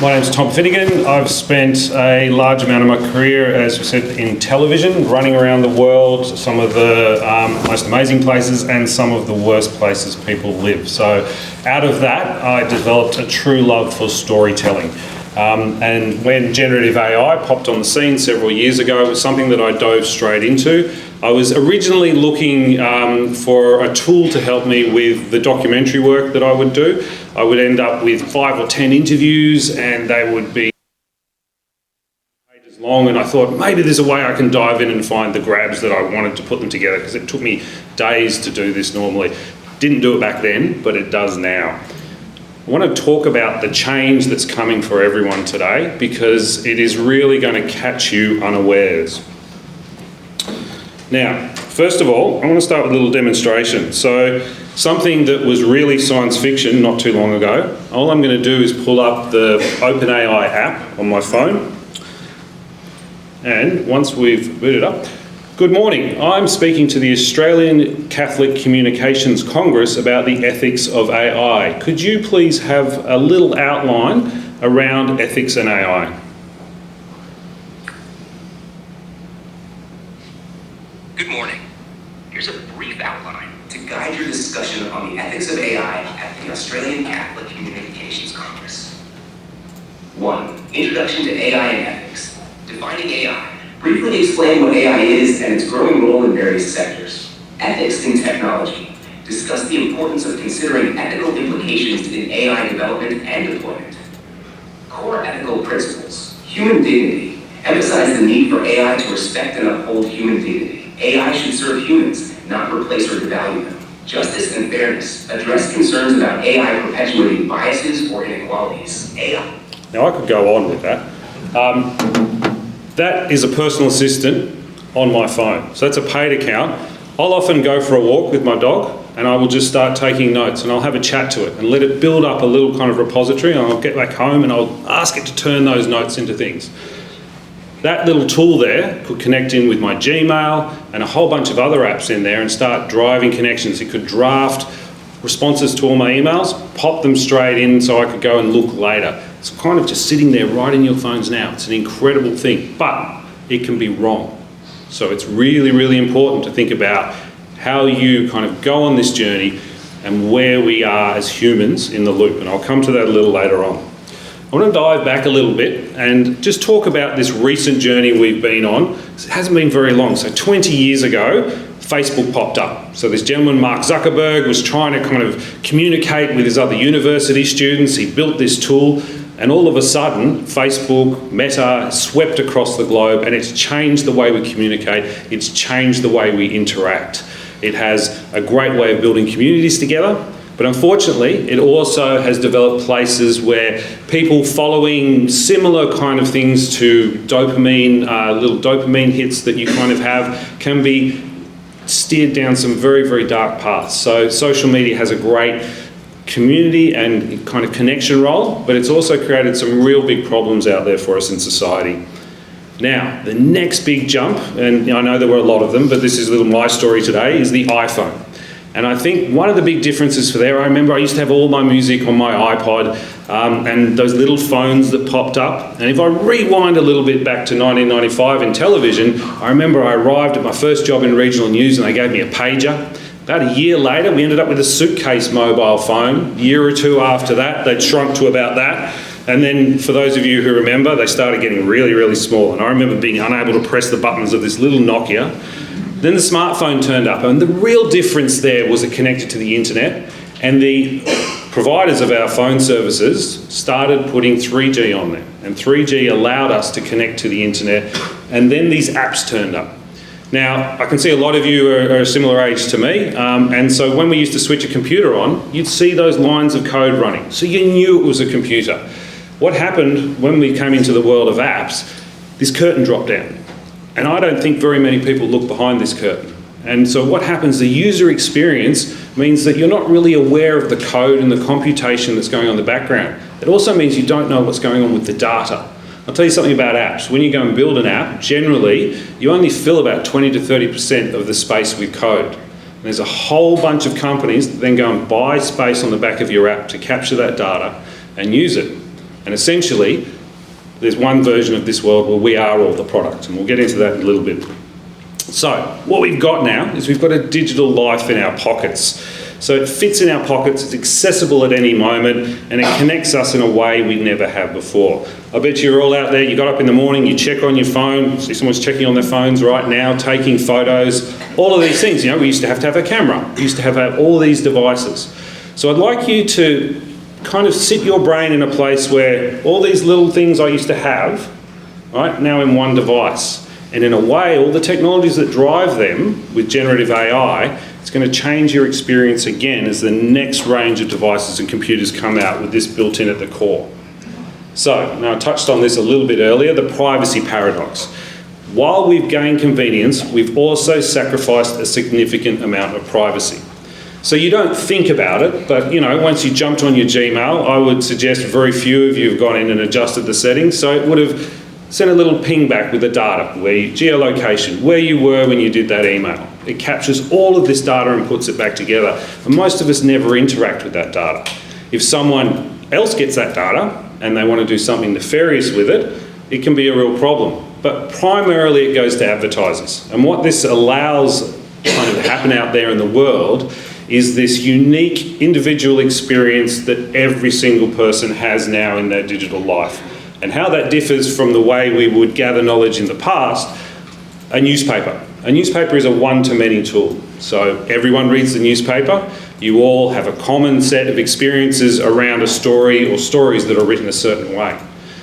My name's Tom Finnigan. I've spent a large amount of my career, as we said, in television, running around the world, some of the most amazing places and some of the worst places people live. So out of that, I developed a true love for storytelling. And when generative AI popped on the scene several years ago, it was something that I dove straight into. I was originally looking for a tool to help me with the documentary work that I would do. I would end up with 5 or 10 interviews and they would be pages long, and I thought maybe there's a way I can dive in and find the grabs that I wanted to put them together, because it took me days to do this normally. Didn't do it back then, but it does now. I want to talk about the change that's coming for everyone today, because it is really going to catch you unawares. Now, first of all, I want to start with a little demonstration. So, something that was really science fiction not too long ago, all I'm going to do is pull up the OpenAI app on my phone. And once we've booted up, good morning. I'm speaking to the Australian Catholic Communications Congress about the ethics of AI. Could you please have a little outline around ethics and AI? Good morning. Here's a brief outline to guide your discussion on the ethics of AI at the Australian Catholic Communications Congress. 1. Introduction to AI and ethics. Defining AI. Briefly explain what AI is and its growing role in various sectors. Ethics in technology. Discuss the importance of considering ethical implications in AI development and deployment. Core ethical principles. Human dignity. Emphasize the need for AI to respect and uphold human dignity. AI should serve humans, not replace or devalue them. Justice and fairness. Address concerns about AI perpetuating biases or inequalities. AI. Now, I could go on with that. That is a personal assistant on my phone. So that's a paid account. I'll often go for a walk with my dog and I will just start taking notes, and I'll have a chat to it and let it build up a little kind of repository, and I'll get back home and I'll ask it to turn those notes into things. That little tool there could connect in with my Gmail and a whole bunch of other apps in there and start driving connections. It could draft responses to all my emails, pop them straight in so I could go and look later. It's kind of just sitting there right in your phones now. It's an incredible thing, but it can be wrong. So it's really, really important to think about how you kind of go on this journey and where we are as humans in the loop. And I'll come to that a little later on. I want to dive back a little bit and just talk about this recent journey we've been on. It hasn't been very long. So 20 years ago, Facebook popped up. So this gentleman, Mark Zuckerberg, was trying to kind of communicate with his other university students. He built this tool, and all of a sudden, Facebook, Meta, swept across the globe, and it's changed the way we communicate. It's changed the way we interact. It has a great way of building communities together. But unfortunately, it also has developed places where people following similar kind of things to dopamine, little dopamine hits that you kind of have, can be steered down some very, very dark paths. So social media has a great community and kind of connection role, but it's also created some real big problems out there for us in society. Now, the next big jump, and I know there were a lot of them, but this is a little my story today, is the iPhone. And I think one of the big differences for there, I remember I used to have all my music on my iPod and those little phones that popped up. And if I rewind a little bit back to 1995 in television, I remember I arrived at my first job in regional news and they gave me a pager. About a year later, we ended up with a suitcase mobile phone. A year or two after that, they'd shrunk to about that. And then for those of you who remember, they started getting really, really small. And I remember being unable to press the buttons of this little Nokia. Then the smartphone turned up, and the real difference there was it connected to the internet, and the providers of our phone services started putting 3G on there, and 3G allowed us to connect to the internet, and then these apps turned up. Now, I can see a lot of you are a similar age to me, and so when we used to switch a computer on, you'd see those lines of code running, so you knew it was a computer. What happened when we came into the world of apps, this curtain dropped down. And I don't think very many people look behind this curtain. And so what happens, the user experience means that you're not really aware of the code and the computation that's going on in the background. It also means you don't know what's going on with the data. I'll tell you something about apps. When you go and build an app, generally, you only fill about 20 to 30% of the space with code. And there's a whole bunch of companies that then go and buy space on the back of your app to capture that data and use it. And essentially, there's one version of this world where we are all the product, and we'll get into that in a little bit. So what we've got now is we've got a digital life in our pockets. So it fits in our pockets, it's accessible at any moment, and it connects us in a way we never have before. I bet you're all out there, you got up in the morning, you check on your phone, see someone's checking on their phones right now, taking photos, all of these things. We used to have a camera, we used to have all these devices. So I'd like you to kind of sit your brain in a place where all these little things I used to have, right, now in one device. And in a way, all the technologies that drive them with generative AI, it's going to change your experience again as the next range of devices and computers come out with this built in at the core. So, now I touched on this a little bit earlier, the privacy paradox. While we've gained convenience, we've also sacrificed a significant amount of privacy. So you don't think about it, but once you jumped on your Gmail, I would suggest very few of you have gone in and adjusted the settings, so it would have sent a little ping back with the data, geolocation, where you were when you did that email. It captures all of this data and puts it back together. And most of us never interact with that data. If someone else gets that data and they want to do something nefarious with it, it can be a real problem. But primarily it goes to advertisers. And what this allows kind of happen out there in the world is this unique individual experience that every single person has now in their digital life. And how that differs from the way we would gather knowledge in the past, a newspaper. A newspaper is a one-to-many tool. So everyone reads the newspaper. You all have a common set of experiences around a story or stories that are written a certain way.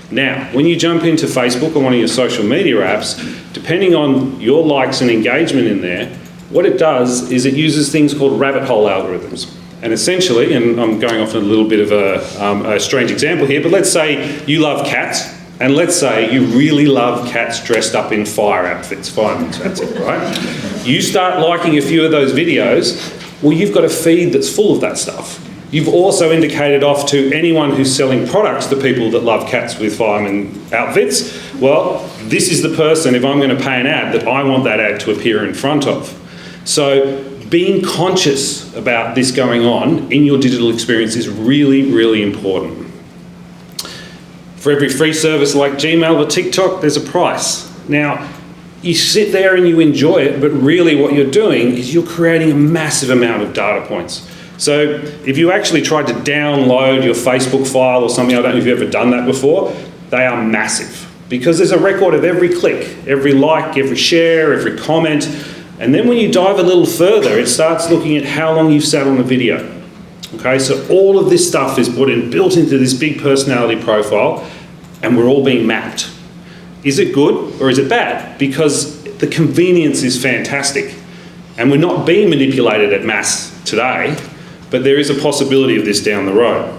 Now, when you jump into Facebook or one of your social media apps, depending on your likes and engagement in there, what it does is it uses things called rabbit hole algorithms. And essentially, and I'm going off on a little bit of a strange example here, but let's say you love cats, and let's say you really love cats dressed up in fire outfits, firemen's outfits, right? You start liking a few of those videos, well, you've got a feed that's full of that stuff. You've also indicated off to anyone who's selling products to people that love cats with fireman outfits, well, this is the person, if I'm going to pay an ad, that I want that ad to appear in front of. So being conscious about this going on in your digital experience is really, really important. For every free service like Gmail or TikTok, there's a price. Now, you sit there and you enjoy it, but really what you're doing is you're creating a massive amount of data points. So if you actually tried to download your Facebook file or something, I don't know if you've ever done that before, they are massive because there's a record of every click, every like, every share, every comment. And then when you dive a little further, it starts looking at how long you've sat on a video. Okay, so all of this stuff is built into this big personality profile, and we're all being mapped. Is it good or is it bad? Because the convenience is fantastic, and we're not being manipulated at mass today, but there is a possibility of this down the road.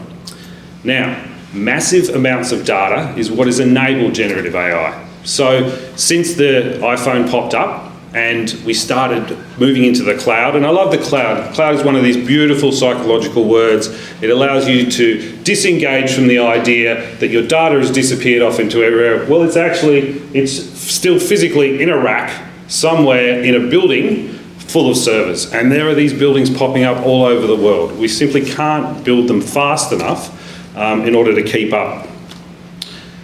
Now, massive amounts of data is what has enabled generative AI. So since the iPhone popped up, and we started moving into the cloud. And I love the cloud. Cloud is one of these beautiful psychological words. It allows you to disengage from the idea that your data has disappeared off into everywhere. Well, it's still physically in a rack somewhere in a building full of servers. And there are these buildings popping up all over the world. We simply can't build them fast enough in order to keep up.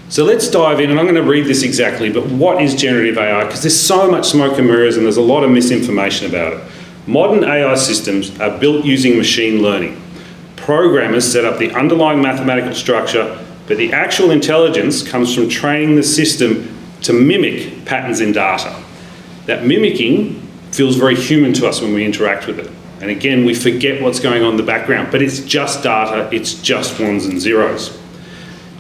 So let's dive in, and I'm going to read this exactly, but what is generative AI? Because there's so much smoke and mirrors and there's a lot of misinformation about it. Modern AI systems are built using machine learning. Programmers set up the underlying mathematical structure, but the actual intelligence comes from training the system to mimic patterns in data. That mimicking feels very human to us when we interact with it. And again, we forget what's going on in the background, but it's just data, it's just ones and zeros.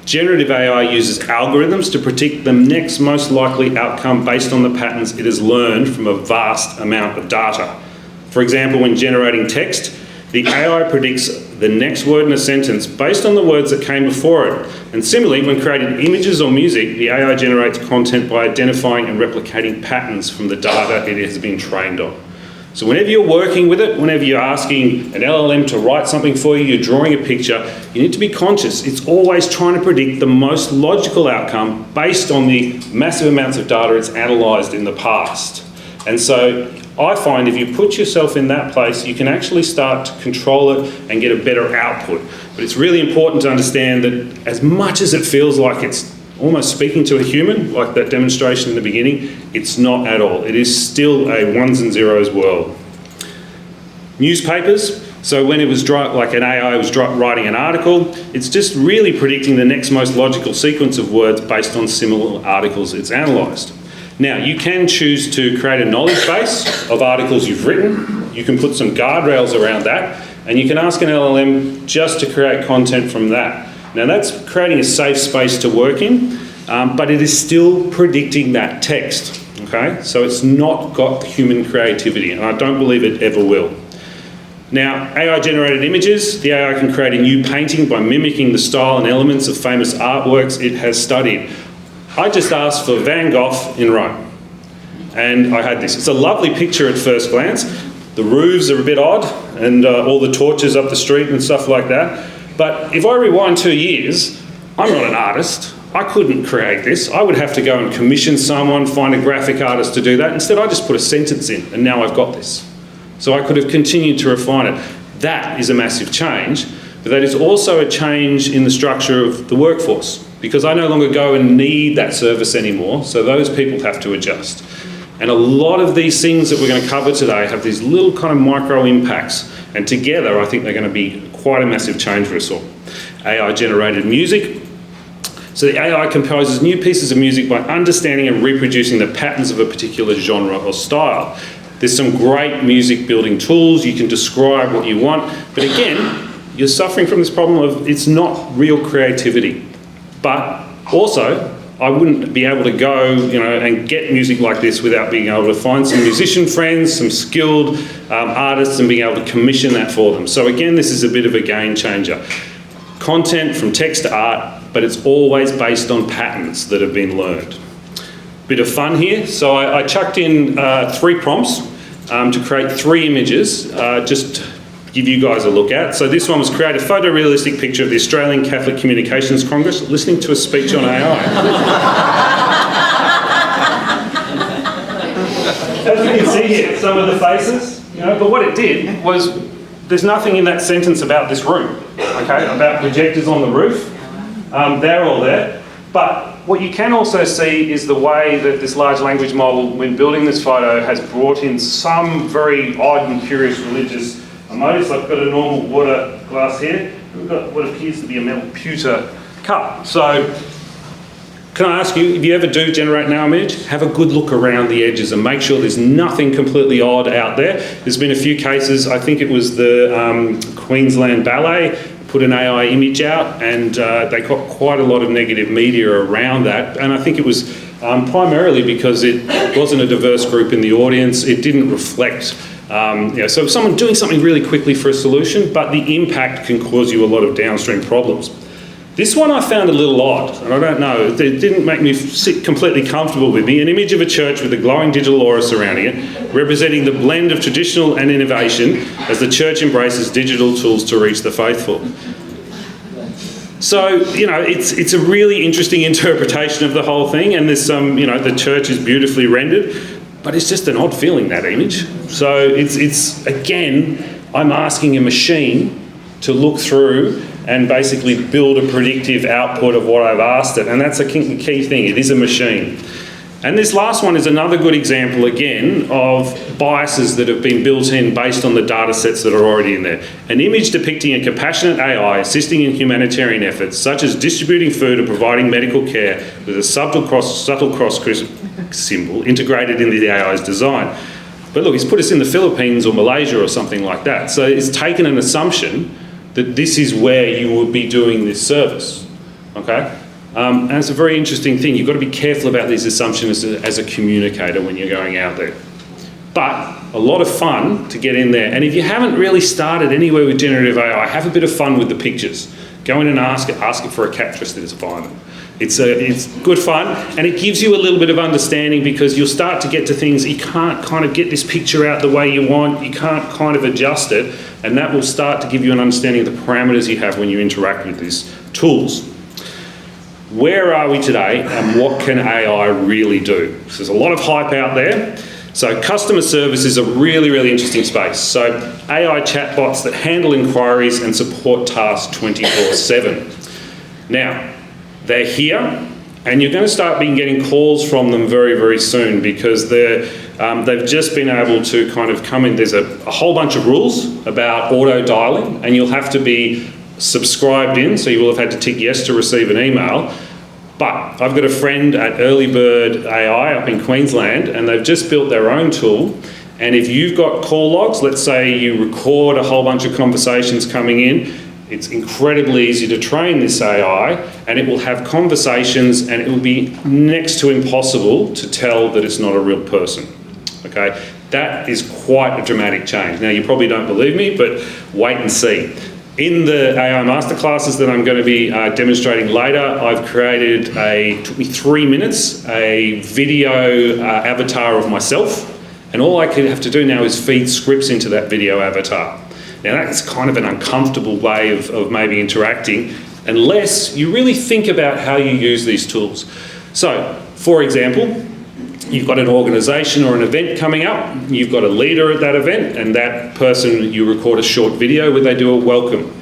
Generative AI uses algorithms to predict the next most likely outcome based on the patterns it has learned from a vast amount of data. For example, when generating text, the AI predicts the next word in a sentence based on the words that came before it. And similarly, when creating images or music, the AI generates content by identifying and replicating patterns from the data it has been trained on. So whenever you're working with it, whenever you're asking an LLM to write something for you, you're drawing a picture, you need to be conscious. It's always trying to predict the most logical outcome based on the massive amounts of data it's analysed in the past. And so I find if you put yourself in that place, you can actually start to control it and get a better output. But it's really important to understand that as much as it feels like it's almost speaking to a human, like that demonstration in the beginning, it's not at all. It is still a ones and zeros world. Newspapers. So when it was like an AI was writing an article, it's just really predicting the next most logical sequence of words based on similar articles it's analysed. Now, you can choose to create a knowledge base of articles you've written. You can put some guardrails around that, and you can ask an LLM just to create content from that. Now, that's creating a safe space to work in, but it is still predicting that text, okay? So it's not got human creativity, and I don't believe it ever will. Now, AI-generated images, the AI can create a new painting by mimicking the style and elements of famous artworks it has studied. I just asked for Van Gogh in Rome, and I had this. It's a lovely picture at first glance. The roofs are a bit odd, and all the torches up the street and stuff like that. But if I rewind 2 years, I'm not an artist. I couldn't create this. I would have to go and commission someone, find a graphic artist to do that. Instead, I just put a sentence in, and now I've got this. So I could have continued to refine it. That is a massive change, but that is also a change in the structure of the workforce, because I no longer go and need that service anymore, so those people have to adjust. And a lot of these things that we're going to cover today have these little kind of micro impacts, and together I think they're going to be quite a massive change for us all. AI-generated music. So the AI composes new pieces of music by understanding and reproducing the patterns of a particular genre or style. There's some great music building tools. You can describe what you want, but again, you're suffering from this problem of it's not real creativity. But also, I wouldn't be able to go, and get music like this without being able to find some musician friends, some skilled artists, and being able to commission that for them. So again, this is a bit of a game changer. Content from text to art, but it's always based on patterns that have been learned. Bit of fun here. So I chucked in 3 prompts to create 3 images, just to give you guys a look at. So this one was create a photorealistic picture of the Australian Catholic Communications Congress listening to a speech on AI. As you can see here, some of the faces, but what it did was, there's nothing in that sentence about this room, okay, about projectors on the roof. They're all there. But what you can also see is the way that this large language model, when building this photo, has brought in some very odd and curious religious motifs. I've got a normal water glass here. We've got what appears to be a metal pewter cup. So, can I ask you, if you ever do generate an image, have a good look around the edges and make sure there's nothing completely odd out there. There's been a few cases, I think it was the Queensland Ballet, put an AI image out, and they got quite a lot of negative media around that, and I think it was primarily because it wasn't a diverse group in the audience. It didn't reflect, so someone doing something really quickly for a solution, but the impact can cause you a lot of downstream problems. This one I found a little odd, and I don't know, it didn't make me sit completely comfortable with me. An image of a church with a glowing digital aura surrounding it, representing the blend of traditional and innovation as the church embraces digital tools to reach the faithful. So, it's a really interesting interpretation of the whole thing, and there's some, the church is beautifully rendered, but it's just an odd feeling, that image. So it's again, I'm asking a machine to look through and basically build a predictive output of what I've asked it. And that's a key thing, it is a machine. And this last one is another good example, again, of biases that have been built in based on the data sets that are already in there. An image depicting a compassionate AI assisting in humanitarian efforts, such as distributing food or providing medical care, with a subtle cross symbol integrated into the AI's design. But look, he's put us in the Philippines or Malaysia or something like that. So it's taken an assumption that this is where you would be doing this service, okay? And it's a very interesting thing. You've got to be careful about these assumptions as a communicator when you're going out there. But a lot of fun to get in there. And if you haven't really started anywhere with generative AI, have a bit of fun with the pictures. Go in and ask it for a captress that is violent. It's good fun, and it gives you a little bit of understanding, because you'll start to get to things you can't kind of get this picture out the way you want, you can't kind of adjust it, and that will start to give you an understanding of the parameters you have when you interact with these tools. Where are we today, and what can AI really do? So there's a lot of hype out there. So customer service is a really, really interesting space. So AI chatbots that handle inquiries and support tasks 24/7. Now, they're here, and you're going to start getting calls from them very, very soon, because they've just been able to kind of come in. There's a whole bunch of rules about auto dialing, and you'll have to be subscribed in, so you will have had to tick yes to receive an email. But I've got a friend at Early Bird AI up in Queensland, and they've just built their own tool. And if you've got call logs, let's say you record a whole bunch of conversations coming in, it's incredibly easy to train this AI, and it will have conversations, and it will be next to impossible to tell that it's not a real person. Okay, that is quite a dramatic change. Now, you probably don't believe me, but wait and see. In the AI masterclasses that I'm going to be demonstrating later, I've created it took me 3 minutes, a video avatar of myself, and all I have to do now is feed scripts into that video avatar. Now, that's kind of an uncomfortable way of maybe interacting, unless you really think about how you use these tools. So, for example, you've got an organisation or an event coming up, you've got a leader at that event, and that person, you record a short video where they do a welcome.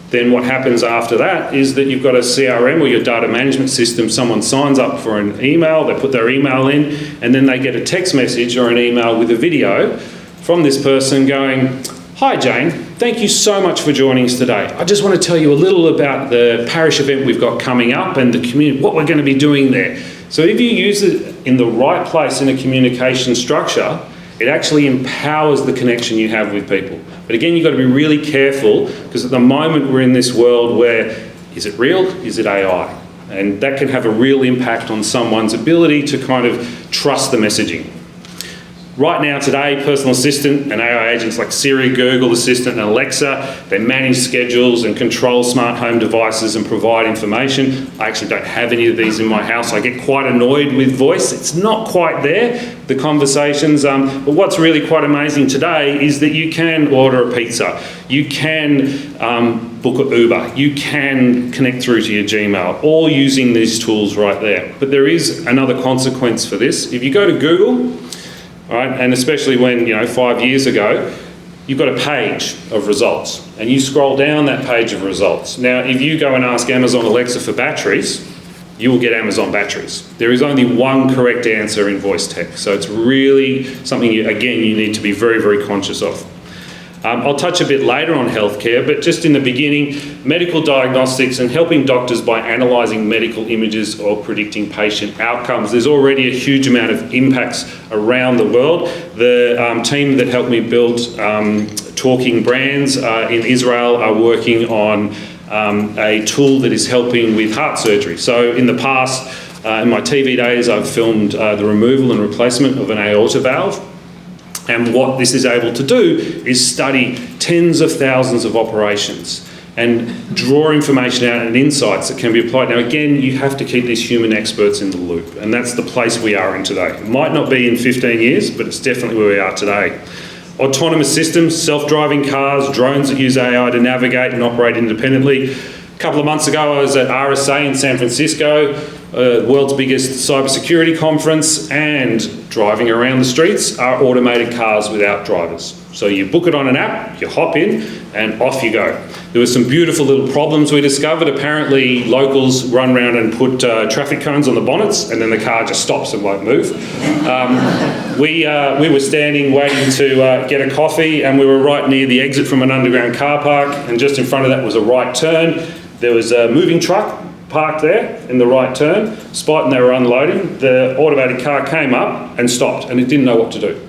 Then what happens after that is that you've got a CRM or your data management system, someone signs up for an email, they put their email in, and then they get a text message or an email with a video from this person going, "Hi Jane, thank you so much for joining us today. I just want to tell you a little about the parish event we've got coming up and the community, what we're going to be doing there." So if you use it in the right place in a communication structure, it actually empowers the connection you have with people. But again, you've got to be really careful, because at the moment we're in this world where, is it real? Is it AI? And that can have a real impact on someone's ability to kind of trust the messaging. Right now, today, personal assistant and AI agents like Siri, Google Assistant and Alexa, they manage schedules and control smart home devices and provide information. I actually don't have any of these in my house. I get quite annoyed with voice. It's not quite there, the conversations. But what's really quite amazing today is that you can order a pizza. You can book an Uber. You can connect through to your Gmail, all using these tools right there. But there is another consequence for this. If you go to Google, right, and especially when, 5 years ago, you've got a page of results, and you scroll down that page of results. Now, if you go and ask Amazon Alexa for batteries, you will get Amazon batteries. There is only one correct answer in voice text, so it's really something, you need to be very, very conscious of. I'll touch a bit later on healthcare, but just in the beginning, medical diagnostics and helping doctors by analysing medical images or predicting patient outcomes. There's already a huge amount of impacts around the world. The team that helped me build TalkingBrands in Israel are working on a tool that is helping with heart surgery. So in the past, in my TV days, I've filmed the removal and replacement of an aorta valve. And what this is able to do is study tens of thousands of operations and draw information out and insights that can be applied. Now, again, you have to keep these human experts in the loop, and that's the place we are in today. It might not be in 15 years, but it's definitely where we are today. Autonomous systems, self-driving cars, drones that use AI to navigate and operate independently. A couple of months ago, I was at RSA in San Francisco, the world's biggest cybersecurity conference, and driving around the streets are automated cars without drivers. So you book it on an app, you hop in, and off you go. There were some beautiful little problems we discovered. Apparently, locals run around and put traffic cones on the bonnets, and then the car just stops and won't move. We were standing waiting to get a coffee, and we were right near the exit from an underground car park, and just in front of that was a right turn. There was a moving truck parked there in the right turn, spot, and they were unloading. The automated car came up and stopped, and it didn't know what to do.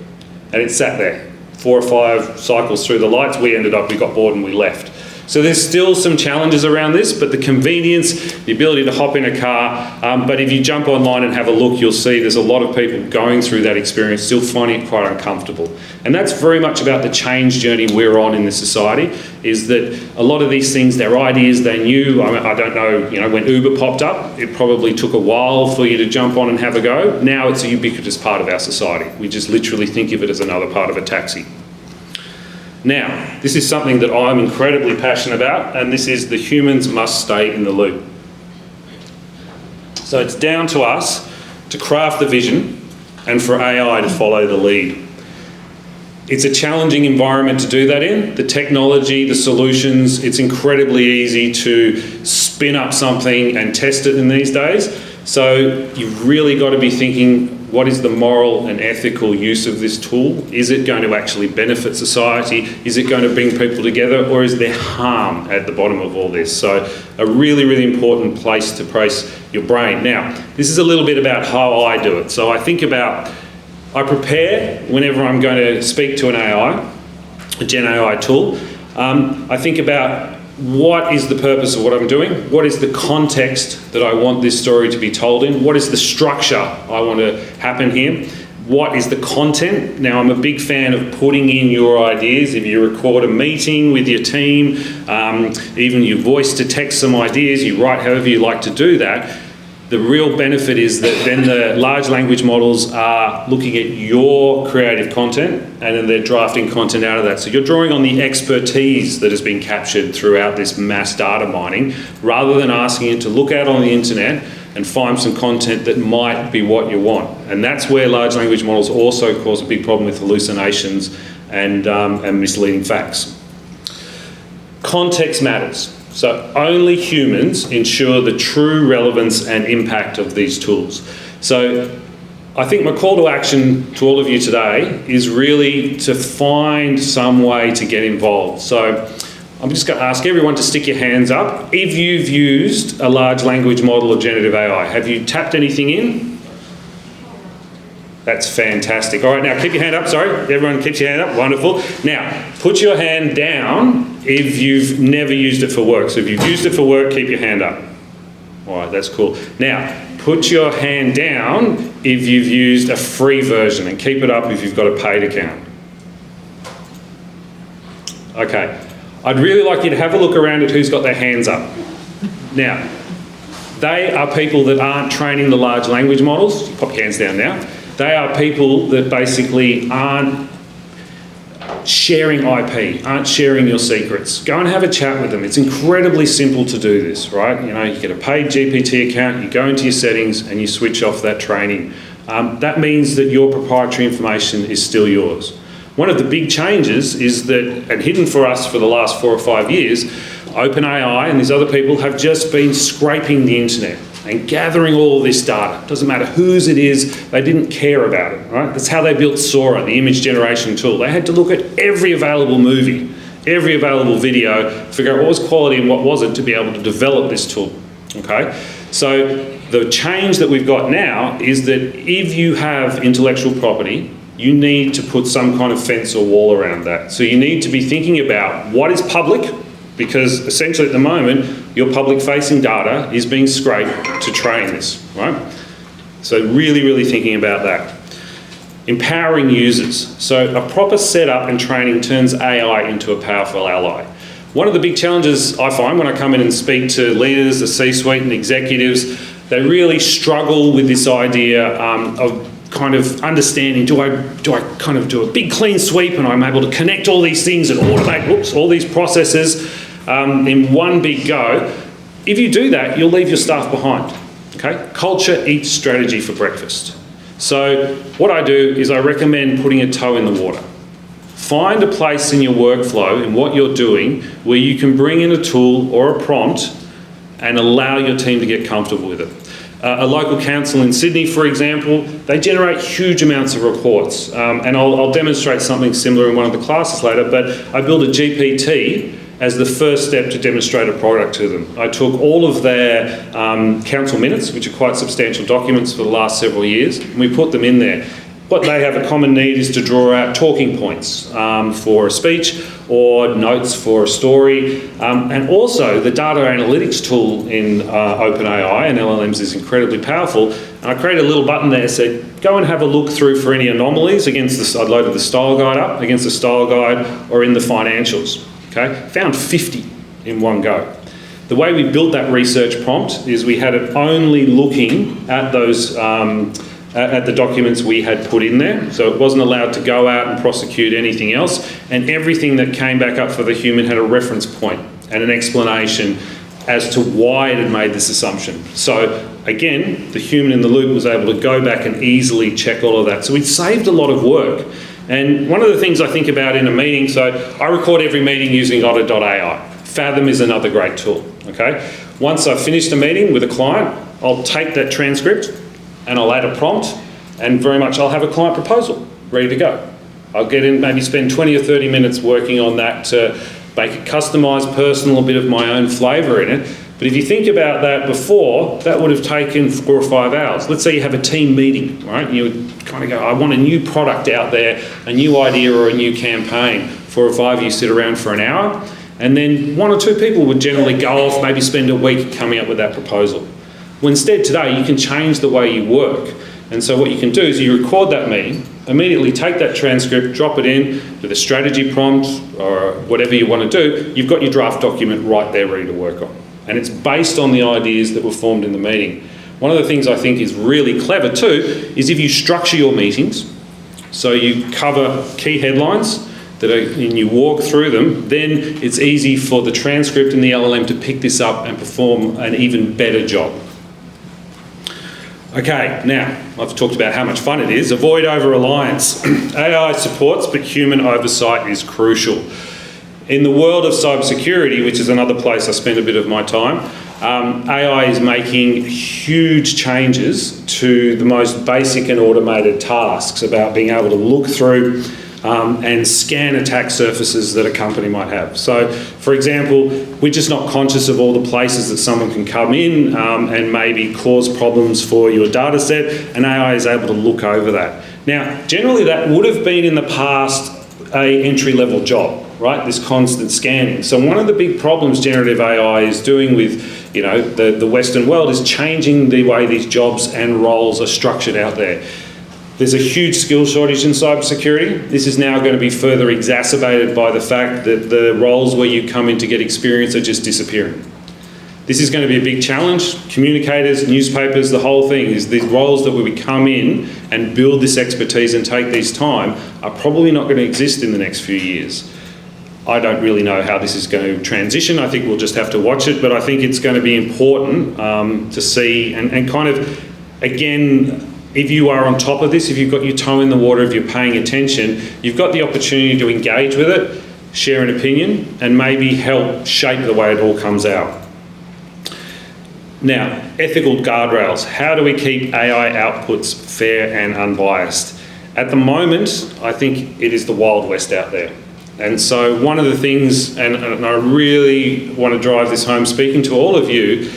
And it sat there, 4 or 5 cycles through the lights. We got bored and we left. So there's still some challenges around this, but the convenience, the ability to hop in a car, but if you jump online and have a look, you'll see there's a lot of people going through that experience, still finding it quite uncomfortable. And that's very much about the change journey we're on in this society, is that a lot of these things, they're ideas, they're new. I don't know, when Uber popped up, it probably took a while for you to jump on and have a go. Now it's a ubiquitous part of our society. We just literally think of it as another part of a taxi. Now, this is something that I'm incredibly passionate about, and this is the humans must stay in the loop. So it's down to us to craft the vision and for AI to follow the lead. It's a challenging environment to do that in. The technology, the solutions, it's incredibly easy to spin up something and test it in these days. So you've really got to be thinking, what is the moral and ethical use of this tool? Is it going to actually benefit society? Is it going to bring people together, or is there harm at the bottom of all this? So a really, really important place to place your brain. Now, this is a little bit about how I do it. So I prepare whenever I'm going to speak to an AI, a Gen AI tool. I think about what is the purpose of what I'm doing? What is the context that I want this story to be told in? What is the structure I want to happen here? What is the content? Now, I'm a big fan of putting in your ideas. If you record a meeting with your team, even you voice to text some ideas, you write however you like to do that, the real benefit is that then the large language models are looking at your creative content and then they're drafting content out of that. So you're drawing on the expertise that has been captured throughout this mass data mining, rather than asking it to look out on the internet and find some content that might be what you want. And that's where large language models also cause a big problem with hallucinations and misleading facts. Context matters. So only humans ensure the true relevance and impact of these tools. So I think my call to action to all of you today is really to find some way to get involved. So I'm just going to ask everyone to stick your hands up. If you've used a large language model or generative AI, have you tapped anything in? That's fantastic. All right, now keep your hand up. Sorry, everyone keeps your hand up. Wonderful. Now, put your hand down if you've never used it for work. So if you've used it for work, keep your hand up. All right, that's cool. Now, put your hand down if you've used a free version, and keep it up if you've got a paid account. Okay, I'd really like you to have a look around at who's got their hands up. Now, they are people that aren't training the large language models. Pop your hands down now. They are people that basically aren't sharing IP, aren't sharing your secrets. Go and have a chat with them. It's incredibly simple to do this, right? You know, you get a paid GPT account, you go into your settings and you switch off that training. That means that your proprietary information is still yours. One of the big changes is that, and hidden for us for the last 4 or 5 years, OpenAI and these other people have just been scraping the internet and gathering all this data. Doesn't matter whose it is, they didn't care about it, right? That's how they built Sora, the image generation tool. They had to look at every available movie, every available video, figure out what was quality and what wasn't to be able to develop this tool, okay? So the change that we've got now is that if you have intellectual property, you need to put some kind of fence or wall around that. So you need to be thinking about what is public, because essentially at the moment, your public-facing data is being scraped to train this, right? So really, really thinking about that. Empowering users. So a proper setup and training turns AI into a powerful ally. One of the big challenges I find when I come in and speak to leaders, the C-suite and executives, they really struggle with this idea of kind of understanding, do I kind of do a big clean sweep and I'm able to connect all these things and automate, all these processes in one big go. If you do that, you'll leave your staff behind, okay? Culture eats strategy for breakfast. So what I do is I recommend putting a toe in the water. Find a place in your workflow in what you're doing where you can bring in a tool or a prompt and allow your team to get comfortable with it. A local council in Sydney, for example, they generate huge amounts of reports. And I'll demonstrate something similar in one of the classes later, but I built a GPT as the first step to demonstrate a product to them. I took all of their council minutes, which are quite substantial documents for the last several years, and we put them in there. What they have a common need is to draw out talking points for a speech or notes for a story. And also the data analytics tool in OpenAI and LLMs is incredibly powerful. And I created a little button there that said, go and have a look through for any anomalies against this. I loaded the style guide up against the style guide or in the financials. Okay, found 50 in one go. The way we built that research prompt is we had it only looking at those at the documents we had put in there. So it wasn't allowed to go out and prosecute anything else. And everything that came back up for the human had a reference point and an explanation as to why it had made this assumption. So again, the human in the loop was able to go back and easily check all of that. So it saved a lot of work. And one of the things I think about in a meeting, so I record every meeting using Otter.ai. Fathom is another great tool, okay? Once I've finished a meeting with a client, I'll take that transcript and I'll add a prompt, and very much I'll have a client proposal ready to go. I'll get in, maybe spend 20 or 30 minutes working on that to make it customised, personal, a bit of my own flavour in it. But if you think about that before, that would have taken 4 or 5 hours. Let's say you have a team meeting, right? You would kind of go, I want a new product out there, a new idea or a new campaign. 4 or 5 you sit around for an hour, and then 1 or 2 people would generally go off, maybe spend a week coming up with that proposal. Well, instead today, you can change the way you work. And so what you can do is you record that meeting, immediately take that transcript, drop it in with a strategy prompt or whatever you want to do. You've got your draft document right there ready to work on. And it's based on the ideas that were formed in the meeting. One of the things I think is really clever too is if you structure your meetings, so you cover key headlines and you walk through them, then it's easy for the transcript and the LLM to pick this up and perform an even better job. Okay, now I've talked about how much fun it is. Avoid over-reliance. AI supports, but human oversight is crucial. In the world of cybersecurity, which is another place I spend a bit of my time, AI is making huge changes to the most basic and automated tasks about being able to look through and scan attack surfaces that a company might have. So, for example, we're just not conscious of all the places that someone can come in and maybe cause problems for your data set, and AI is able to look over that. Now, generally that would have been in the past a entry-level job, right? This constant scanning. So one of the big problems generative AI is doing with, you know, the Western world is changing the way these jobs and roles are structured out there. There's a huge skill shortage in cybersecurity. This is now going to be further exacerbated by the fact that the roles where you come in to get experience are just disappearing. This is going to be a big challenge. Communicators, newspapers, the whole thing is these roles that we come in and build this expertise and take this time are probably not going to exist in the next few years. I don't really know how this is going to transition. I think we'll just have to watch it, but I think it's going to be important to see and kind of, again, if you are on top of this, if you've got your toe in the water, if you're paying attention, you've got the opportunity to engage with it, share an opinion, and maybe help shape the way it all comes out. Now, ethical guardrails. How do we keep AI outputs fair and unbiased? At the moment, I think it is the Wild West out there. And so one of the things, and I really want to drive this home speaking to all of you,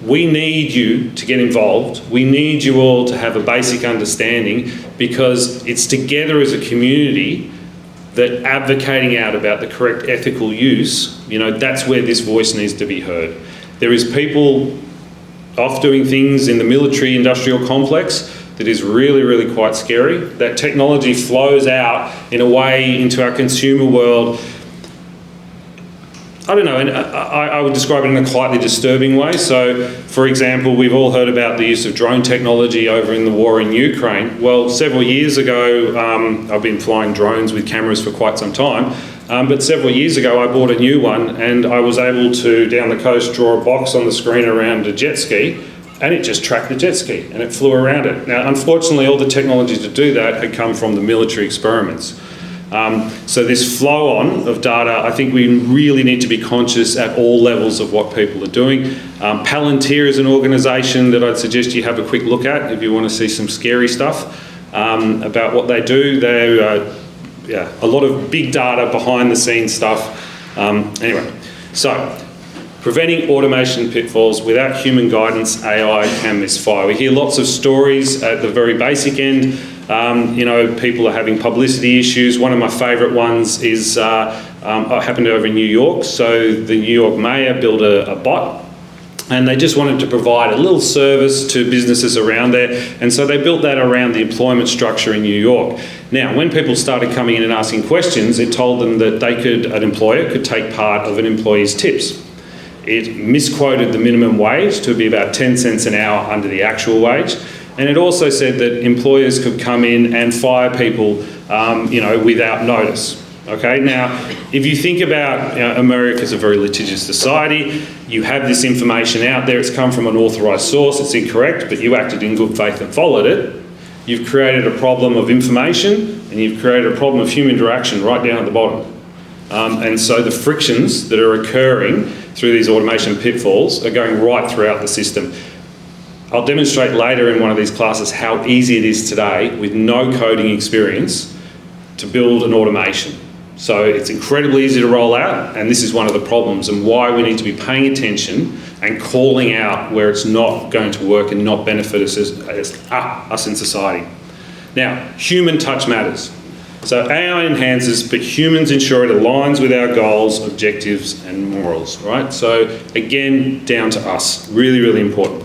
we need you to get involved. We need you all to have a basic understanding, because it's together as a community that advocating out about the correct ethical use, you know, that's where this voice needs to be heard. There is people off doing things in the military industrial complex that is really, really quite scary. That technology flows out in a way into our consumer world. I don't know, and I would describe it in a slightly disturbing way. So, for example, we've all heard about the use of drone technology over in the war in Ukraine. Well, several years ago, I've been flying drones with cameras for quite some time, but several years ago I bought a new one, and I was able to, down the coast, draw a box on the screen around a jet ski, and it just tracked the jet ski, and it flew around it. Now, unfortunately, all the technology to do that had come from the military experiments. So this flow on of data, I think we really need to be conscious at all levels of what people are doing. Palantir is an organisation that I'd suggest you have a quick look at if you want to see some scary stuff about what they do. They're a lot of big data behind the scenes stuff. Anyway, so preventing automation pitfalls. Without human guidance, AI can misfire. We hear lots of stories at the very basic end. You know, people are having publicity issues. One of my favourite ones is happened over in New York. So the New York mayor built a bot, and they just wanted to provide a little service to businesses around there. And so they built that around the employment structure in New York. Now, when people started coming in and asking questions, it told them that an employer could take part of an employee's tips. It misquoted the minimum wage to be about 10 cents an hour under the actual wage. And it also said that employers could come in and fire people, you know, without notice. Okay, now, if you think about, America's a very litigious society, you have this information out there, it's come from an authorised source, it's incorrect, but you acted in good faith and followed it. You've created a problem of information, and you've created a problem of human interaction right down at the bottom. And so the frictions that are occurring through these automation pitfalls are going right throughout the system. I'll demonstrate later in one of these classes how easy it is today with no coding experience to build an automation. So it's incredibly easy to roll out, and this is one of the problems and why we need to be paying attention and calling out where it's not going to work and not benefit us us in society. Now, human touch matters. So AI enhances, but humans ensure it aligns with our goals, objectives, and morals, right? So again, down to us. Really, really important.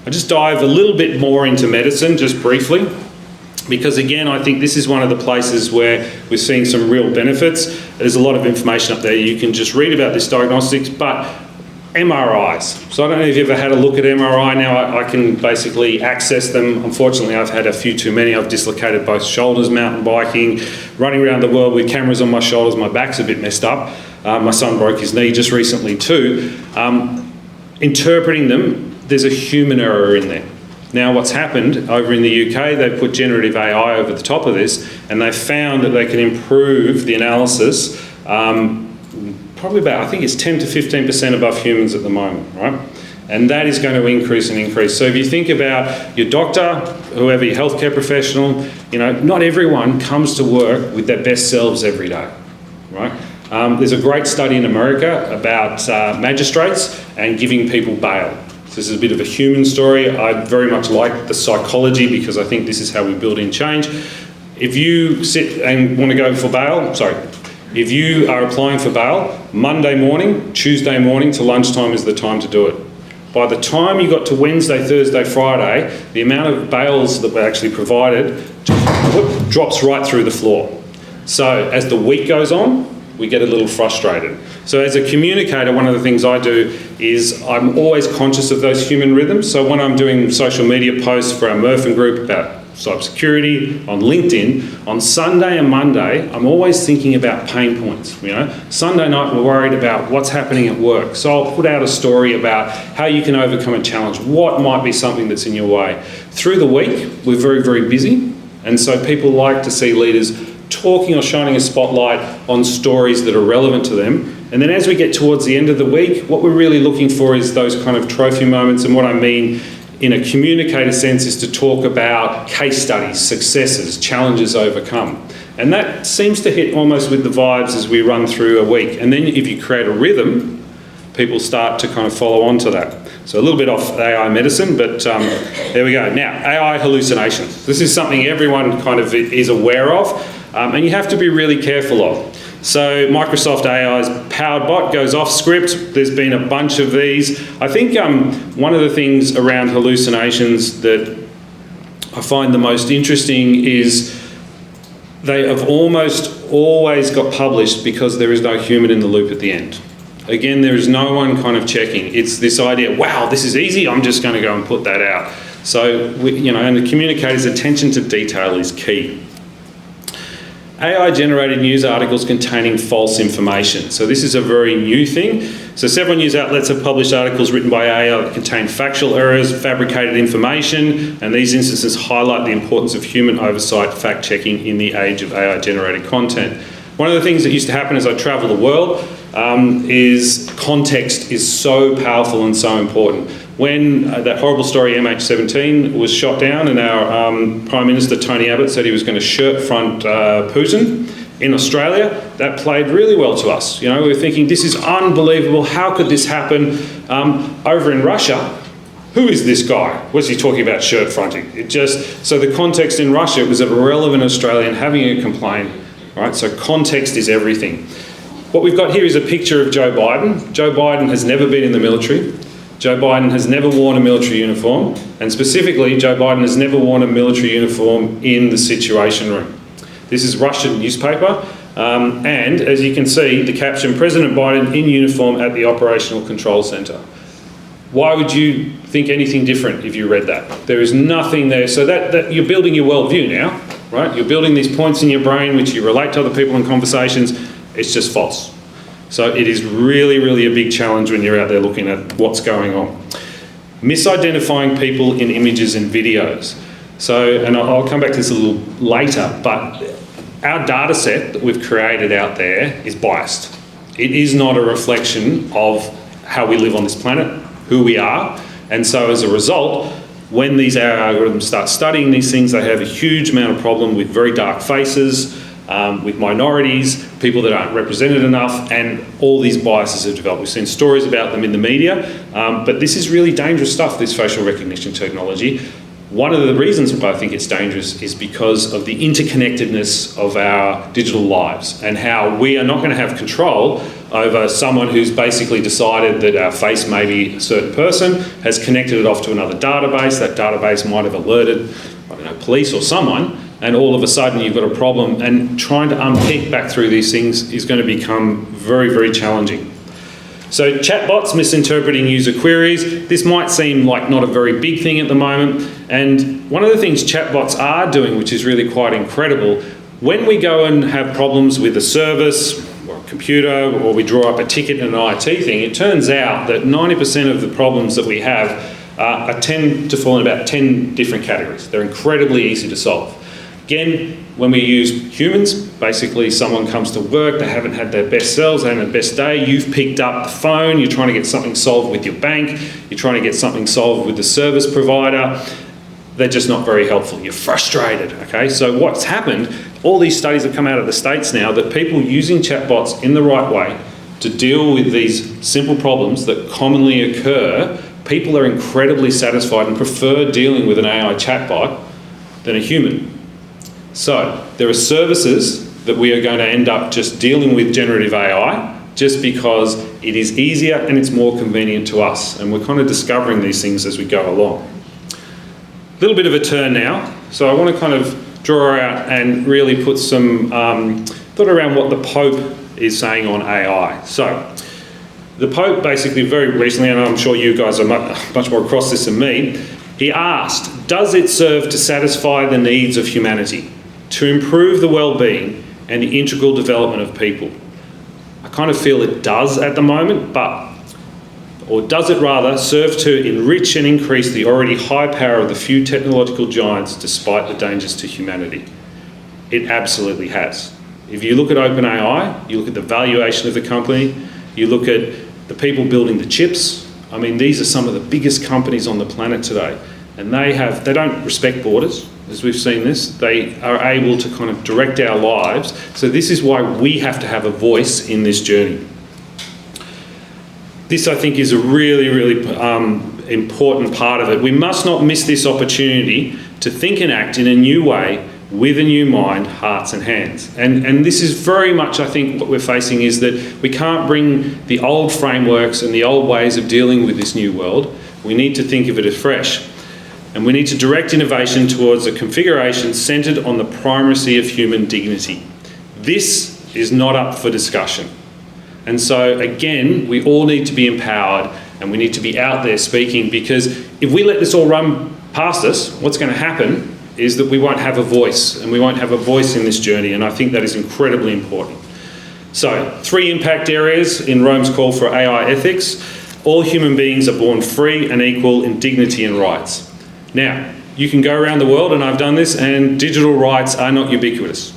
I'll just dive a little bit more into medicine, just briefly, because again, I think this is one of the places where we're seeing some real benefits. There's a lot of information up there. You can just read about this diagnostics, but MRIs. So I don't know if you've ever had a look at MRI. Now I can basically access them. Unfortunately, I've had a few too many. I've dislocated both shoulders, mountain biking, running around the world with cameras on my shoulders. My back's a bit messed up. My son broke his knee just recently too. Interpreting them, there's a human error in there. Now what's happened over in the UK, they've put generative AI over the top of this, and they've found that they can improve the analysis probably about, I think it's 10 to 15% above humans at the moment, right? And that is going to increase and increase. So if you think about your doctor, whoever, your healthcare professional, not everyone comes to work with their best selves every day, right? There's a great study in America about magistrates and giving people bail. So this is a bit of a human story. I very much like the psychology because I think this is how we build in change. If you sit and want to go for bail, if you are applying for bail, Monday morning, Tuesday morning to lunchtime is the time to do it. By the time you got to Wednesday, Thursday, Friday, the amount of bails that were actually provided drops right through the floor. So as the week goes on, we get a little frustrated. So as a communicator, one of the things I do is I'm always conscious of those human rhythms. So when I'm doing social media posts for our Murfin Group about cybersecurity, on LinkedIn, on Sunday and Monday, I'm always thinking about pain points. Sunday night we're worried about what's happening at work. So I'll put out a story about how you can overcome a challenge, what might be something that's in your way. Through the week, we're very, very busy. And so people like to see leaders talking or shining a spotlight on stories that are relevant to them. And then as we get towards the end of the week, what we're really looking for is those kind of trophy moments. And what I mean in a communicator sense is to talk about case studies, successes, challenges overcome. And that seems to hit almost with the vibes as we run through a week. And then if you create a rhythm, people start to kind of follow on to that. So a little bit off AI medicine, but there we go. Now, AI hallucinations. This is something everyone kind of is aware of, and you have to be really careful of. So Microsoft AI's powered bot goes off script. There's been a bunch of these. I think one of the things around hallucinations that I find the most interesting is they have almost always got published because there is no human in the loop at the end. Again, there is no one kind of checking. It's this idea, wow, this is easy, I'm just going to go and put that out. So, and the communicator's attention to detail is key. AI-generated news articles containing false information. So this is a very new thing. So several news outlets have published articles written by AI that contain factual errors, fabricated information, and these instances highlight the importance of human oversight, fact-checking in the age of AI-generated content. One of the things that used to happen as I travel the world is context is so powerful and so important. When that horrible story MH17 was shot down and our Prime Minister Tony Abbott said he was going to shirt front Putin in Australia, that played really well to us. We were thinking, this is unbelievable, how could this happen? Over in Russia, who is this guy? What's he talking about shirt fronting? So the context in Russia, it was a relevant Australian having a complaint, right? So context is everything. What we've got here is a picture of Joe Biden. Joe Biden has never been in the military. Joe Biden has never worn a military uniform, and specifically, Joe Biden has never worn a military uniform in the Situation Room. This is Russian newspaper, and as you can see, the caption, President Biden in uniform at the Operational Control Centre. Why would you think anything different if you read that? There is nothing there. So that you're building your worldview now. right? You're building these points in your brain which you relate to other people in conversations. It's just false. So it is really, really a big challenge when you're out there looking at what's going on. Misidentifying people in images and videos. So, and I'll come back to this a little later, but our data set that we've created out there is biased. It is not a reflection of how we live on this planet, who we are, and so as a result, when these AI algorithms start studying these things, they have a huge amount of problem with very dark faces, with minorities, people that aren't represented enough, and all these biases have developed. We've seen stories about them in the media, but this is really dangerous stuff, this facial recognition technology. One of the reasons why I think it's dangerous is because of the interconnectedness of our digital lives and how we are not going to have control over someone who's basically decided that our face may be a certain person, has connected it off to another database. That database might have alerted, I don't know, police or someone, and all of a sudden you've got a problem, and trying to unpick back through these things is going to become very, very challenging. So chatbots misinterpreting user queries. This might seem like not a very big thing at the moment, and one of the things chatbots are doing, which is really quite incredible, when we go and have problems with a service or a computer, or we draw up a ticket in an IT thing, it turns out that 90% of the problems that we have tend to fall in about 10 different categories. They're incredibly easy to solve. Again, when we use humans, basically someone comes to work, they haven't had their best selves, they haven't had their best day, you've picked up the phone, you're trying to get something solved with your bank, you're trying to get something solved with the service provider, they're just not very helpful, you're frustrated, okay? So what's happened, all these studies have come out of the States now that people using chatbots in the right way to deal with these simple problems that commonly occur, people are incredibly satisfied and prefer dealing with an AI chatbot than a human. So there are services that we are going to end up just dealing with generative AI just because it is easier and it's more convenient to us. And we're kind of discovering these things as we go along. A little bit of a turn now. So I want to kind of draw out and really put some thought around what the Pope is saying on AI. So the Pope basically very recently, and I'm sure you guys are much more across this than me, he asked, does it serve to satisfy the needs of humanity, to improve the well-being and the integral development of people? I kind of feel it does at the moment, or does it rather serve to enrich and increase the already high power of the few technological giants despite the dangers to humanity? It absolutely has. If you look at OpenAI, you look at the valuation of the company, you look at the people building the chips, I mean, these are some of the biggest companies on the planet today, and they don't respect borders, as we've seen this. They are able to kind of direct our lives. So this is why we have to have a voice in this journey. This, I think, is a really, really important part of it. We must not miss this opportunity to think and act in a new way with a new mind, hearts and hands. And this is very much, I think, what we're facing is that we can't bring the old frameworks and the old ways of dealing with this new world. We need to think of it afresh. And we need to direct innovation towards a configuration centred on the primacy of human dignity. This is not up for discussion. And so, again, we all need to be empowered and we need to be out there speaking, because if we let this all run past us, what's going to happen is that we won't have a voice, and we won't have a voice in this journey, and I think that is incredibly important. So, 3 impact areas in Rome's call for AI ethics. All human beings are born free and equal in dignity and rights. Now, you can go around the world, and I've done this, and digital rights are not ubiquitous,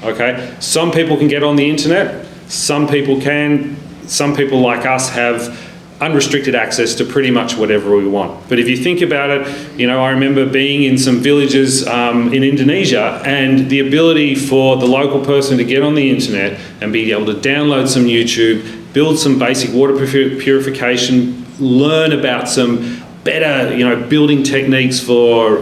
okay? Some people can get on the internet, some people can, some people like us have unrestricted access to pretty much whatever we want. But if you think about it, you know, I remember being in some villages in Indonesia, and the ability for the local person to get on the internet and be able to download some YouTube, build some basic water purification, learn about some better, you know, building techniques for,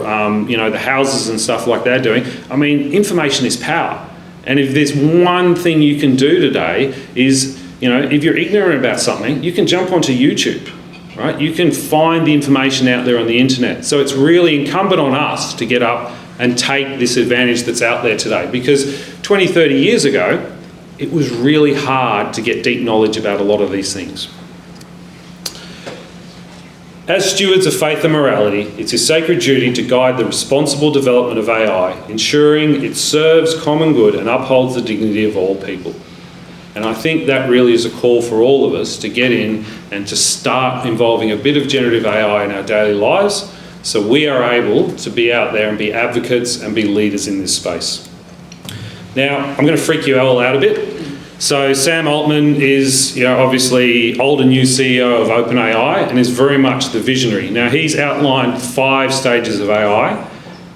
you know, the houses and stuff like they're doing. I mean, information is power. And if there's one thing you can do today is, you know, if you're ignorant about something, you can jump onto YouTube, right? You can find the information out there on the internet. So it's really incumbent on us to get up and take this advantage that's out there today. Because 20, 30 years ago, it was really hard to get deep knowledge about a lot of these things. As stewards of faith and morality, it's a sacred duty to guide the responsible development of AI, ensuring it serves common good and upholds the dignity of all people. And I think that really is a call for all of us to get in and to start involving a bit of generative AI in our daily lives, so we are able to be out there and be advocates and be leaders in this space. Now, I'm going to freak you all out a bit. So Sam Altman is, obviously old and new CEO of OpenAI and is very much the visionary. Now, he's outlined 5 stages of AI,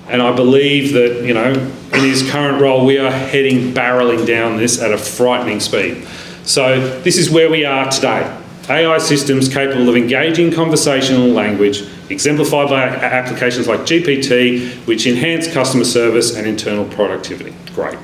and I believe that, in his current role, we are heading barreling down this at a frightening speed. So this is where we are today. AI systems capable of engaging conversational language, exemplified by applications like GPT, which enhance customer service and internal productivity. Great.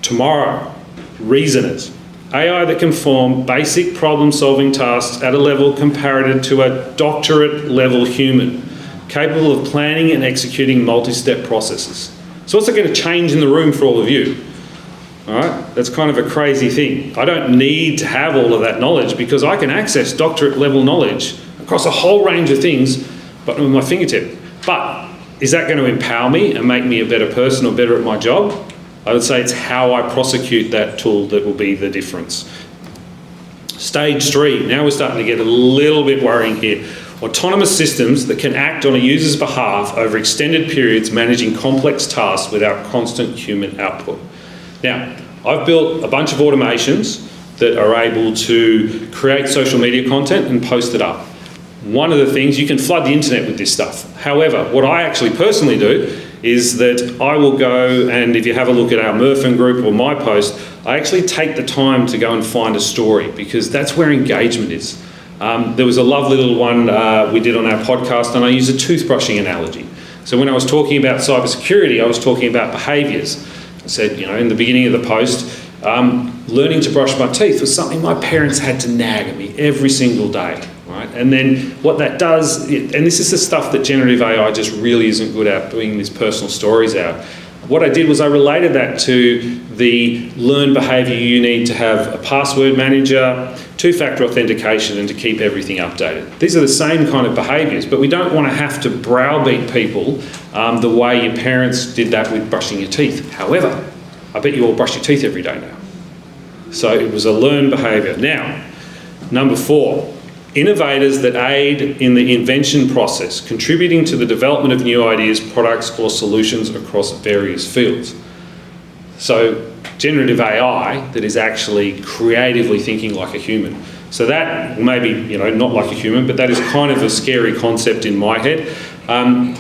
Tomorrow, reasoners. AI that can perform basic problem-solving tasks at a level comparative to a doctorate-level human, capable of planning and executing multi-step processes. So what's that going to change in the room for all of you? All right, that's kind of a crazy thing. I don't need to have all of that knowledge because I can access doctorate-level knowledge across a whole range of things, but with my fingertip. But is that going to empower me and make me a better person or better at my job? I would say it's how I prosecute that tool that will be the difference. Stage 3, now we're starting to get a little bit worrying here. Autonomous systems that can act on a user's behalf over extended periods, managing complex tasks without constant human output. Now, I've built a bunch of automations that are able to create social media content and post it up. One of the things, you can flood the internet with this stuff. However, what I actually personally do is that I will go, and if you have a look at our Murfin Group or my post, I actually take the time to go and find a story, because that's where engagement is. There was a lovely little one we did on our podcast, and I used a toothbrushing analogy. So when I was talking about cybersecurity, I was talking about behaviours. I said, in the beginning of the post, learning to brush my teeth was something my parents had to nag at me every single day. Right? And then what that does, and this is the stuff that generative AI just really isn't good at, doing these personal stories out. What I did was I related that to the learned behaviour you need to have a password manager, 2-factor authentication, and to keep everything updated. These are the same kind of behaviours, but we don't want to have to browbeat people the way your parents did that with brushing your teeth. However, I bet you all brush your teeth every day now. So it was a learned behaviour. Now, number 4. Innovators that aid in the invention process, contributing to the development of new ideas, products, or solutions across various fields. So, generative AI that is actually creatively thinking like a human. So that maybe, not like a human, but that is kind of a scary concept in my head.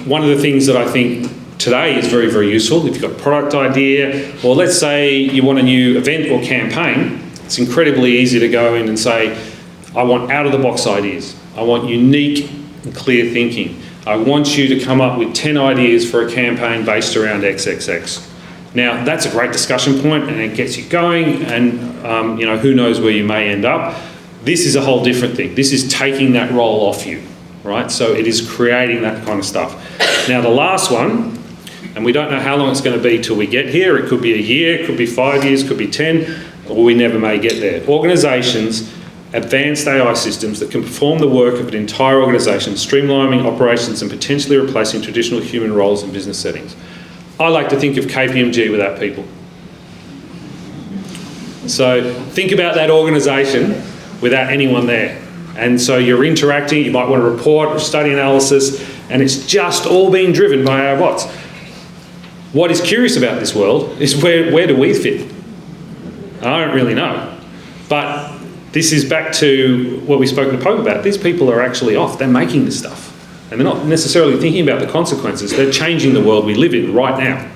One of the things that I think today is very, very useful, if you've got a product idea, or let's say you want a new event or campaign, it's incredibly easy to go in and say, I want out-of-the-box ideas. I want unique and clear thinking. I want you to come up with 10 ideas for a campaign based around XXX. Now, that's a great discussion point, and it gets you going, and who knows where you may end up. This is a whole different thing. This is taking that role off you, right? So it is creating that kind of stuff. Now, the last one, and we don't know how long it's going to be till we get here. It could be a year, it could be 5 years, it could be 10, or we never may get there. Organisations, advanced AI systems that can perform the work of an entire organisation, streamlining operations and potentially replacing traditional human roles in business settings. I like to think of KPMG without people. So think about that organisation without anyone there. And so you're interacting, you might want to report or study analysis, and it's just all being driven by our bots. What is curious about this world is where do we fit? I don't really know. But this is back to what we spoke to Pope about. These people are actually off. They're making this stuff. And they're not necessarily thinking about the consequences. They're changing the world we live in right now.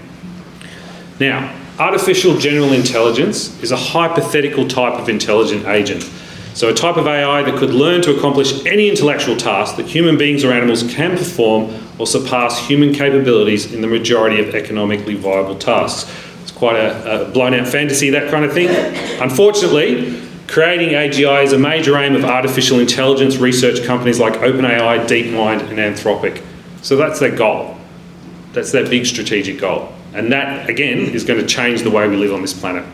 Now, artificial general intelligence is a hypothetical type of intelligent agent. So a type of AI that could learn to accomplish any intellectual task that human beings or animals can perform or surpass human capabilities in the majority of economically viable tasks. It's quite a blown-out fantasy, that kind of thing. Unfortunately, creating AGI is a major aim of artificial intelligence research companies like OpenAI, DeepMind, and Anthropic. So that's their goal. That's their big strategic goal. And that, again, is going to change the way we live on this planet.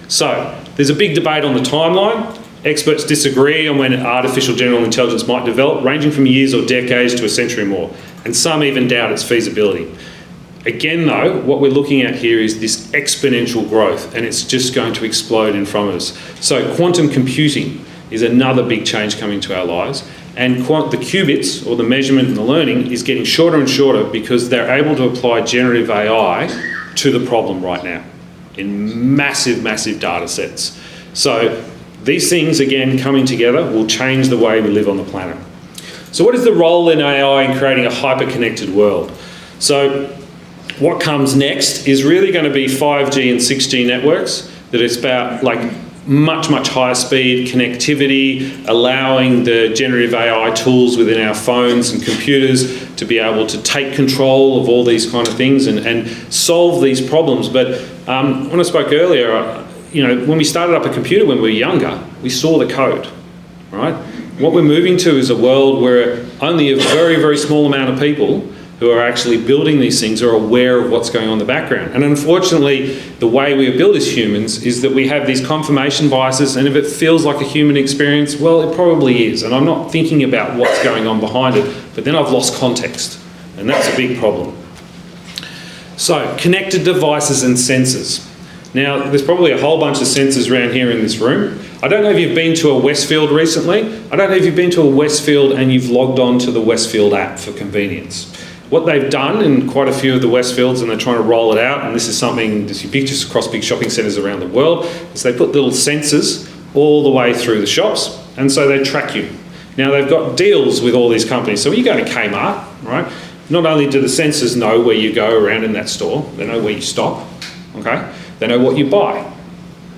So there's a big debate on the timeline. Experts disagree on when artificial general intelligence might develop, ranging from years or decades to a century or more, and some even doubt its feasibility. Again though, what we're looking at here is this exponential growth, and it's just going to explode in front of us. So quantum computing is another big change coming to our lives, and the qubits, or the measurement and the learning, is getting shorter and shorter because they're able to apply generative AI to the problem right now in massive, massive data sets. So these things, again, coming together will change the way we live on the planet. So what is the role in AI in creating a hyper-connected world? So what comes next is really going to be 5G and 6G networks that it's about like much, much higher speed connectivity, allowing the generative AI tools within our phones and computers to be able to take control of all these kind of things and solve these problems. But when I spoke earlier, when we started up a computer when we were younger, we saw the code, right? What we're moving to is a world where only a very, very small amount of people who are actually building these things are aware of what's going on in the background. And unfortunately, the way we are built as humans is that we have these confirmation biases, and if it feels like a human experience, well, it probably is. And I'm not thinking about what's going on behind it, but then I've lost context, and that's a big problem. So, connected devices and sensors. Now, there's probably a whole bunch of sensors around here in this room. I don't know if you've been to a Westfield recently. I don't know if you've been to a Westfield and you've logged on to the Westfield app for convenience. What they've done in quite a few of the Westfields, and they're trying to roll it out, and this is something that's ubiquitous across big shopping centres around the world, is they put little sensors all the way through the shops, and so they track you. Now, they've got deals with all these companies. So when you go to Kmart, right, not only do the sensors know where you go around in that store, they know where you stop, okay? They know what you buy,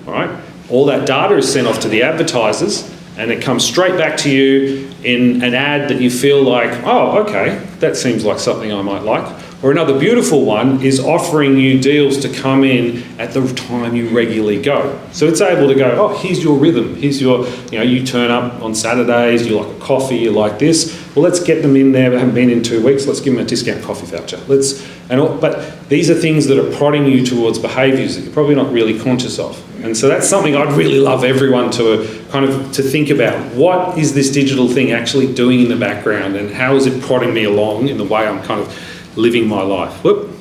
all right? All that data is sent off to the advertisers, and it comes straight back to you in an ad that you feel like, oh, okay, that seems like something I might like. Or another beautiful one is offering you deals to come in at the time you regularly go. So it's able to go, oh, here's your rhythm. Here's your, you turn up on Saturdays, you like a coffee, you like this. Well, let's get them in there. They haven't been in 2 weeks. Let's give them a discount coffee voucher. But these are things that are prodding you towards behaviours that you're probably not really conscious of. And so that's something I'd really love everyone to think about. What is this digital thing actually doing in the background, and how is it prodding me along in the way I'm kind of living my life? Whoop.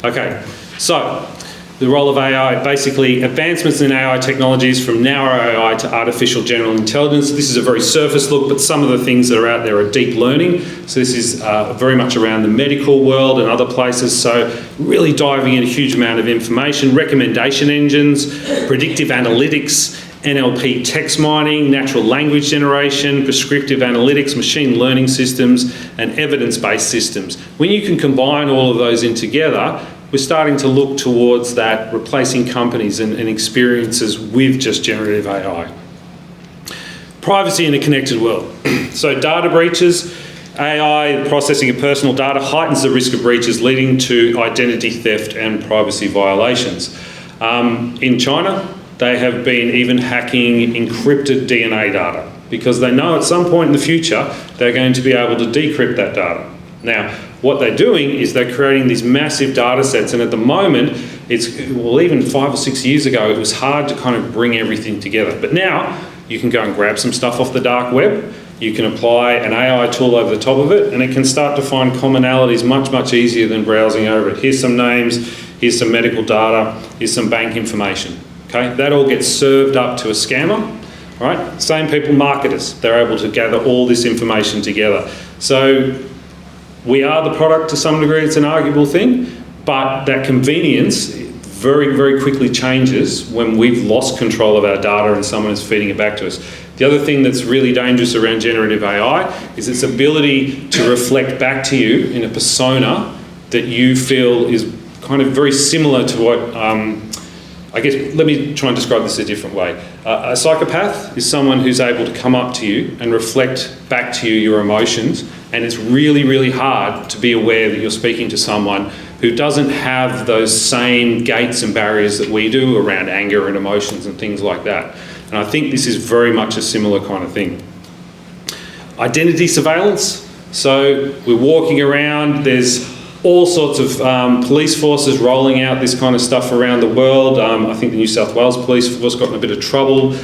Okay, so the role of AI, basically advancements in AI technologies from narrow AI to artificial general intelligence. This is a very surface look, but some of the things that are out there are deep learning. So this is very much around the medical world and other places. So really diving in a huge amount of information, recommendation engines, predictive analytics, NLP text mining, natural language generation, prescriptive analytics, machine learning systems, and evidence-based systems. When you can combine all of those in together, we're starting to look towards that, replacing companies and experiences with just generative AI. Privacy in a connected world. So data breaches, AI processing of personal data heightens the risk of breaches, leading to identity theft and privacy violations. In China, they have been even hacking encrypted DNA data because they know at some point in the future they're going to be able to decrypt that data. Now, what they're doing is they're creating these massive data sets, and at the moment, even 5 or 6 years ago, it was hard to kind of bring everything together. But now, you can go and grab some stuff off the dark web, you can apply an AI tool over the top of it, and it can start to find commonalities much, much easier than browsing over it. Here's some names, here's some medical data, here's some bank information. Okay, that all gets served up to a scammer, right? Same people, marketers, they're able to gather all this information together. So we are the product to some degree, it's an arguable thing, but that convenience very, very quickly changes when we've lost control of our data and someone is feeding it back to us. The other thing that's really dangerous around generative AI is its ability to reflect back to you in a persona that you feel is kind of very similar to what, I guess, let me try and describe this a different way. A psychopath is someone who's able to come up to you and reflect back to you your emotions, and it's really, really hard to be aware that you're speaking to someone who doesn't have those same gates and barriers that we do around anger and emotions and things like that. And I think this is very much a similar kind of thing. Identity surveillance. So we're walking around, there's all sorts of police forces rolling out this kind of stuff around the world. I think the New South Wales Police Force got in a bit of trouble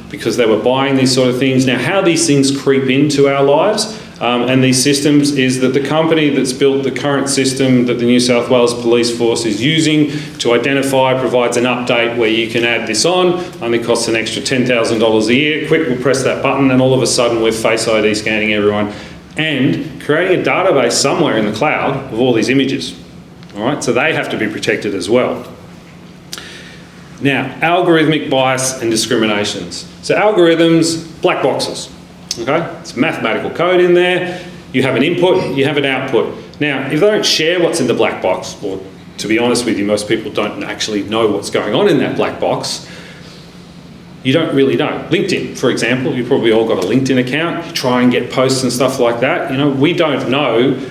because they were buying these sort of things. Now, how these things creep into our lives and these systems is that the company that's built the current system that the New South Wales Police Force is using to identify provides an update where you can add this on, only costs an extra $10,000 a year. Quick, we'll press that button and all of a sudden we're Face ID scanning everyone and creating a database somewhere in the cloud of all these images. All right, so they have to be protected as well. Now, algorithmic bias and discriminations. So algorithms, black boxes, okay? It's mathematical code in there. You have an input, you have an output. Now, if they don't share what's in the black box, or to be honest with you, most people don't actually know what's going on in that black box, you don't really know. LinkedIn, for example, you've probably all got a LinkedIn account, you try and get posts and stuff like that. You know, we don't know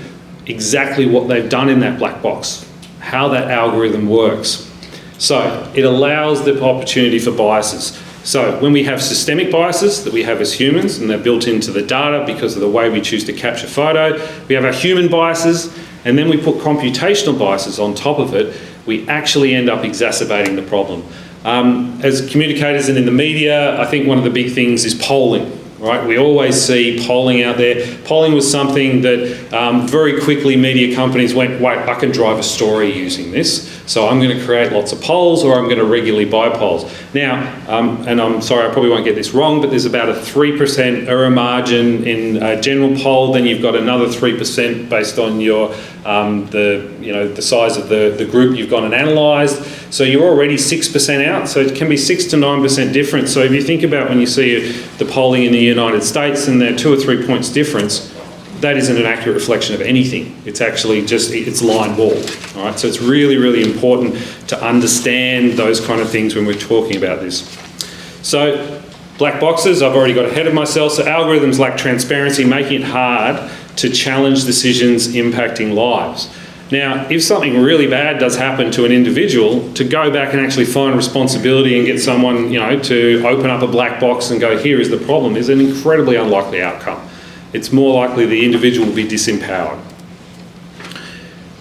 exactly what they've done in that black box, how that algorithm works. So it allows the opportunity for biases. So when we have systemic biases that we have as humans, and they're built into the data because of the way we choose to capture photo, we have our human biases, and then we put computational biases on top of it, we actually end up exacerbating the problem. As communicators and in the media, I think one of the big things is polling, right? We always see polling out there. Polling was something that very quickly media companies went, wait, I can drive a story using this, so I'm going to create lots of polls or I'm going to regularly buy polls. Now, and I'm sorry, I probably won't get this wrong, but there's about a 3% error margin in a general poll, then you've got another 3% based on your the size of the group you've gone and analysed. So you're already 6% out, so it can be 6 to 9% difference. So if you think about when you see the polling in the United States and they're 2 or 3 points difference, that isn't an accurate reflection of anything. It's actually just, it's line ball, all right? So it's really, really important to understand those kind of things when we're talking about this. So black boxes, I've already got ahead of myself. So algorithms lack transparency, making it hard to challenge decisions impacting lives. Now, if something really bad does happen to an individual, to go back and actually find responsibility and get someone, to open up a black box and go, here is the problem, is an incredibly unlikely outcome. It's more likely the individual will be disempowered.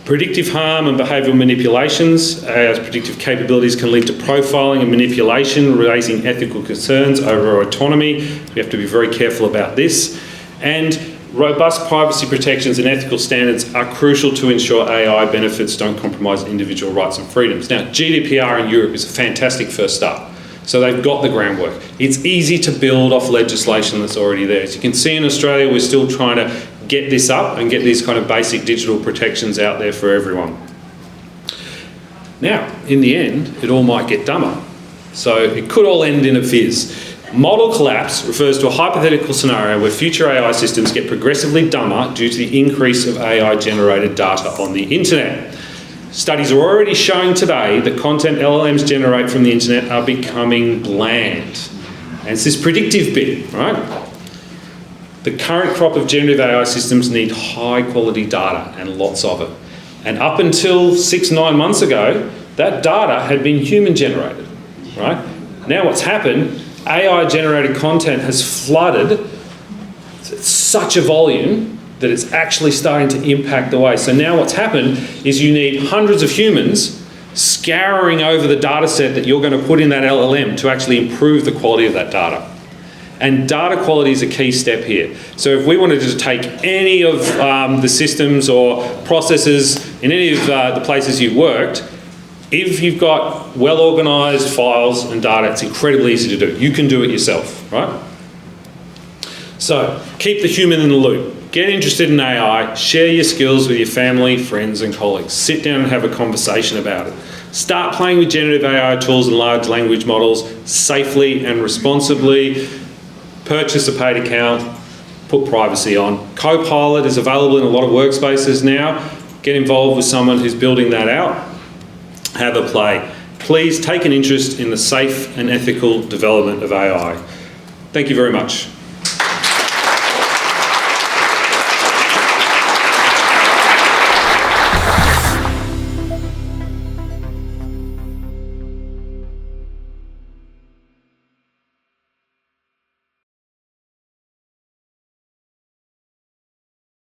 Predictive harm and behavioural manipulations, as predictive capabilities can lead to profiling and manipulation, raising ethical concerns over our autonomy. We have to be very careful about this. And robust privacy protections and ethical standards are crucial to ensure AI benefits don't compromise individual rights and freedoms. Now, GDPR in Europe is a fantastic first start. So they've got the groundwork. It's easy to build off legislation that's already there. As you can see in Australia, we're still trying to get this up and get these kind of basic digital protections out there for everyone. Now, in the end, it all might get dumber. So it could all end in a fizz. Model collapse refers to a hypothetical scenario where future AI systems get progressively dumber due to the increase of AI-generated data on the internet. Studies are already showing today that content LLMs generate from the internet are becoming bland. And it's this predictive bit, right? The current crop of generative AI systems need high-quality data and lots of it. And up until 6-9 months ago, that data had been human-generated, right? Now what's happened, AI-generated content has flooded such a volume that it's actually starting to impact the way. So now what's happened is you need hundreds of humans scouring over the data set that you're going to put in that LLM to actually improve the quality of that data. And data quality is a key step here. So if we wanted to take any of the systems or processes in any of the places you've worked, if you've got well-organised files and data, it's incredibly easy to do. You can do it yourself, right? So keep the human in the loop. Get interested in AI, share your skills with your family, friends and colleagues. Sit down and have a conversation about it. Start playing with generative AI tools and large language models safely and responsibly. Purchase a paid account, put privacy on. Copilot is available in a lot of workspaces now. Get involved with someone who's building that out. Have a play. Please take an interest in the safe and ethical development of AI. Thank you very much.